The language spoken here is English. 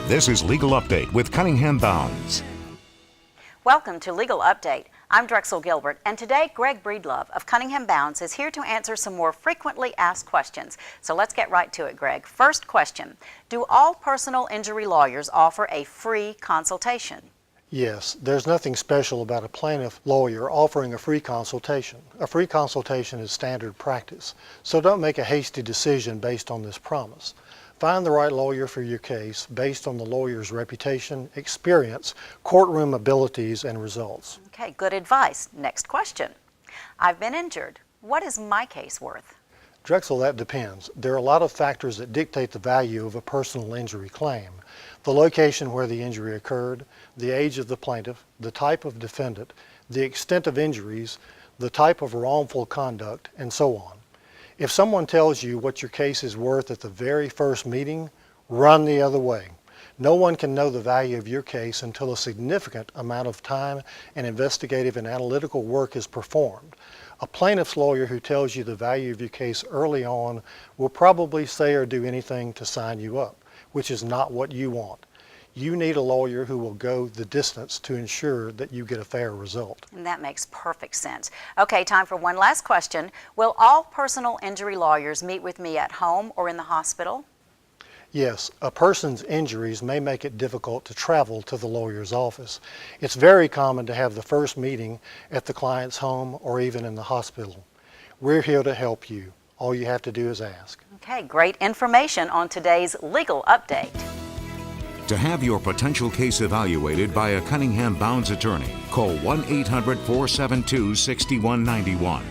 This is Legal Update with Cunningham Bounds. Welcome to Legal Update. I'm Drexel Gilbert, and today Greg Breedlove of Cunningham Bounds is here to answer some more frequently asked questions. So let's get right to it, Greg. First question, do all personal injury lawyers offer a free consultation? Yes, there's nothing special about a plaintiff lawyer offering a free consultation. A free consultation is standard practice, so don't make a hasty decision based on this promise. Find the right lawyer for your case based on the lawyer's reputation, experience, courtroom abilities, and results. Okay, good advice. Next question. I've been injured. What is my case worth? Drexel, that depends. There are a lot of factors that dictate the value of a personal injury claim. The location where the injury occurred, the age of the plaintiff, the type of defendant, the extent of injuries, the type of wrongful conduct, and so on. If someone tells you what your case is worth at the very first meeting, run the other way. No one can know the value of your case until a significant amount of time and investigative and analytical work is performed. A plaintiff's lawyer who tells you the value of your case early on will probably say or do anything to sign you up, which is not what you want. You need a lawyer who will go the distance to ensure that you get a fair result. And that makes perfect sense. Okay, time for one last question. Will all personal injury lawyers meet with me at home or in the hospital? Yes, a person's injuries may make it difficult to travel to the lawyer's office. It's very common to have the first meeting at the client's home or even in the hospital. We're here to help you. All you have to do is ask. Okay, great information on today's Legal Update. To have your potential case evaluated by a Cunningham Bounds attorney, call 1-800-472-6191.